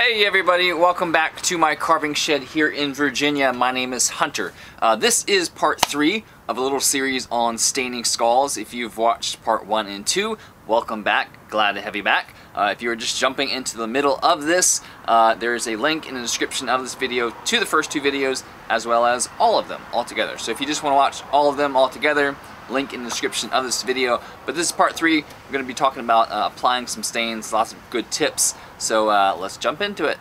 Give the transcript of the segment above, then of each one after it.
Hey everybody, welcome back to my carving shed here in Virginia. My name is Hunter. This is part 3 of a little series on staining skulls. If you've watched part 1 and 2, welcome back. Glad to have you back. If you're just jumping into the middle of this, there is a link in the description of this video to the first 2 videos as well as all of them all together. So if you just want to watch all of them all together, link in the description of this video. But this is part 3. We're going to be talking about applying some stains, lots of good tips. So let's jump into it.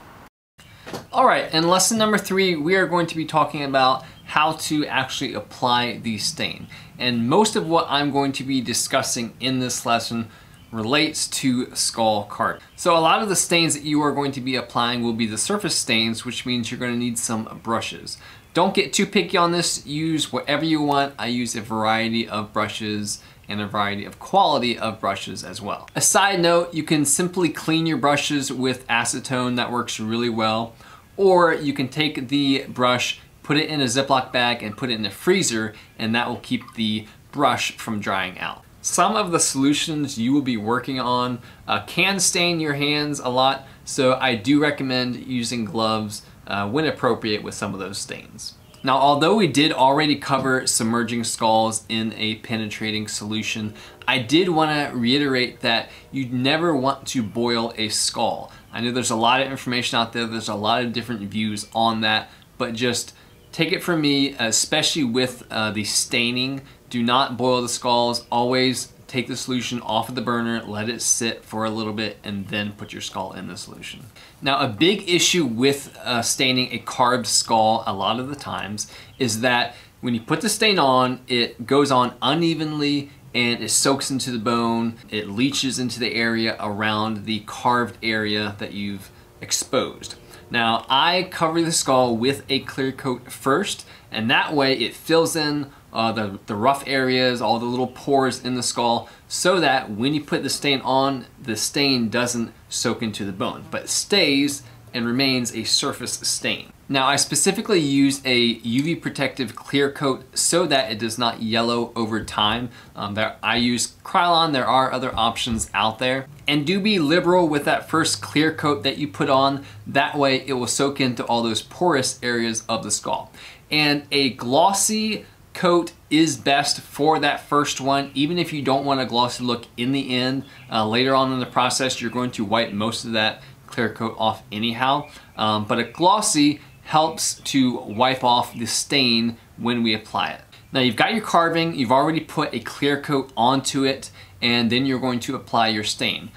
Alright, in lesson number 3, we are going to be talking about how to actually apply the stain. And most of what I'm going to be discussing in this lesson relates to skull carving. So a lot of the stains that you are going to be applying will be the surface stains, which means you're going to need some brushes. Don't get too picky on this. Use whatever you want. I use a variety of brushes and a variety of quality of brushes as well. A side note, you can simply clean your brushes with acetone. That works really well. Or you can take the brush, put it in a Ziploc bag and put it in the freezer, and that will keep the brush from drying out. Some of the solutions you will be working on can stain your hands a lot, so I do recommend using gloves when appropriate with some of those stains. Now, although we did already cover submerging skulls in a penetrating solution, I did want to reiterate that you never want to boil a skull. I know there's a lot of information out there, there's a lot of different views on that, but just take it from me, especially with the staining, do not boil the skulls. Always take the solution off of the burner, let it sit for a little bit, and then put your skull in the solution. Now, a big issue with staining a carved skull a lot of the times is that when you put the stain on, it goes on unevenly and it soaks into the bone, it leaches into the area around the carved area that you've exposed. Now, I cover the skull with a clear coat first, and that way it fills in the rough areas, all the little pores in the skull, so that when you put the stain on, the stain doesn't soak into the bone, but stays and remains a surface stain. Now, I specifically use a UV protective clear coat so that it does not yellow over time. I use Krylon. There are other options out there. And do be liberal with that first clear coat that you put on. That way it will soak into all those porous areas of the skull. And a glossy coat is best for that first one, even if you don't want a glossy look in the end. Later on in the process, you're going to wipe most of that clear coat off anyhow. But a glossy helps to wipe off the stain when we apply it. Now, you've got your carving, you've already put a clear coat onto it, and then you're going to apply your stain.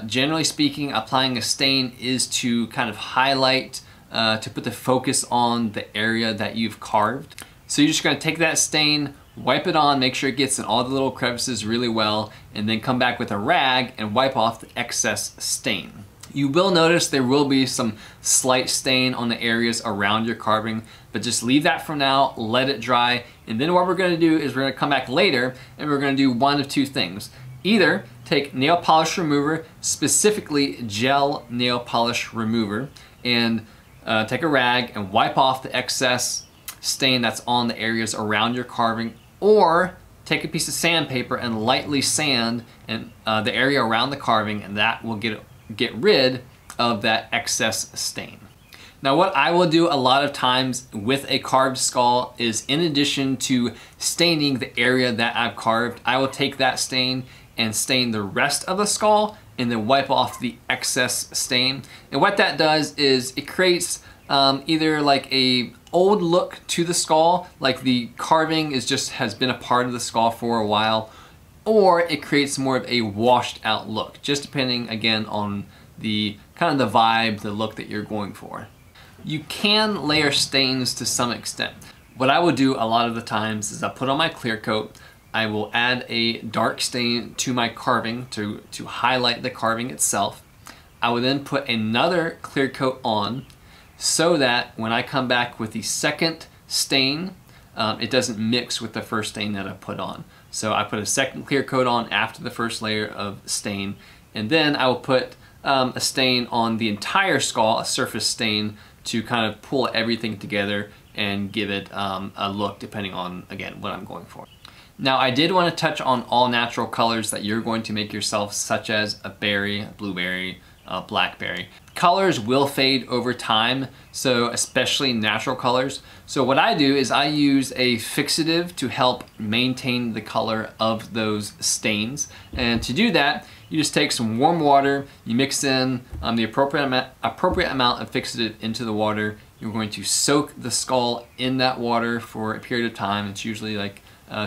Generally speaking, applying a stain is to kind of highlight, to put the focus on the area that you've carved. So you're just going to take that stain, wipe it on, make sure it gets in all the little crevices really well, and then come back with a rag and wipe off the excess stain. You will notice there will be some slight stain on the areas around your carving, but just leave that for now, let it dry, and then what we're going to do is we're going to come back later and we're going to do one of 2 things. Either take nail polish remover, specifically gel nail polish remover, and take a rag and wipe off the excess stain that's on the areas around your carving, or take a piece of sandpaper and lightly sand the area around the carving, and that will get rid of that excess stain. Now, what I will do a lot of times with a carved skull is, in addition to staining the area that I've carved, I will take that stain and stain the rest of the skull and then wipe off the excess stain. And what that does is it creates either like a old look to the skull, like the carving has been a part of the skull for a while, or it creates more of a washed out look, just depending again on the kind of the vibe, the look that you're going for. You can layer stains to some extent. What I will do a lot of the times is I put on my clear coat, I will add a dark stain to my carving to highlight the carving itself. I will then put another clear coat on so that when I come back with the second stain, it doesn't mix with the first stain that I put on. So I put a second clear coat on after the first layer of stain, and then I will put a stain on the entire skull, a surface stain, to kind of pull everything together and give it a look depending on, again, what I'm going for. Now, I did want to touch on all natural colors that you're going to make yourself, such as a berry, a blueberry, blackberry. Colors will fade over time, so especially natural colors. So what I do is I use a fixative to help maintain the color of those stains. And to do that, you just take some warm water, you mix in the appropriate amount of fixative into the water. You're going to soak the skull in that water for a period of time. It's usually like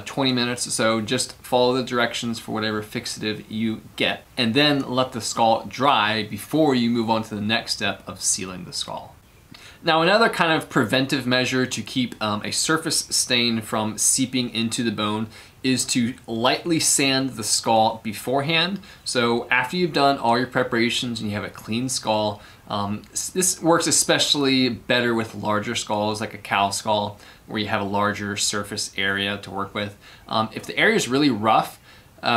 20 minutes or so. Just follow the directions for whatever fixative you get, and then let the skull dry before you move on to the next step of sealing the skull. Now, another kind of preventive measure to keep a surface stain from seeping into the bone is to lightly sand the skull beforehand. So after you've done all your preparations and you have a clean skull, this works especially better with larger skulls like a cow skull, where you have a larger surface area to work with. If the area is really rough,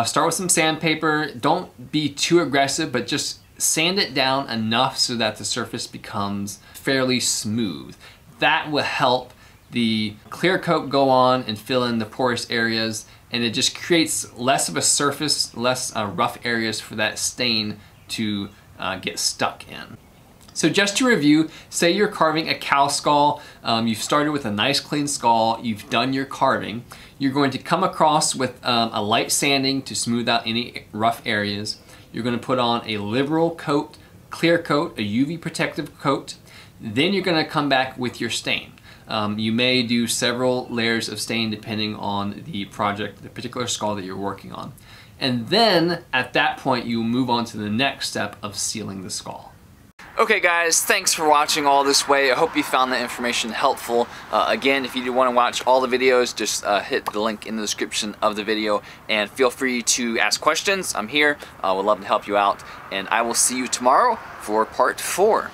start with some sandpaper. Don't be too aggressive, but just sand it down enough so that the surface becomes fairly smooth. That will help the clear coat go on and fill in the porous areas, and it just creates less of a surface, less rough areas for that stain to get stuck in. So just to review, say you're carving a cow skull, you've started with a nice clean skull, you've done your carving. You're going to come across with a light sanding to smooth out any rough areas. You're going to put on a liberal coat, clear coat, a UV protective coat. Then you're going to come back with your stain. You may do several layers of stain depending on the project, the particular skull that you're working on. And then at that point, you move on to the next step of sealing the skull. Okay guys, thanks for watching all this way. I hope you found the information helpful. Again, if you do want to watch all the videos, just hit the link in the description of the video, and feel free to ask questions. I'm here. Would love to help you out, and I will see you tomorrow for part 4.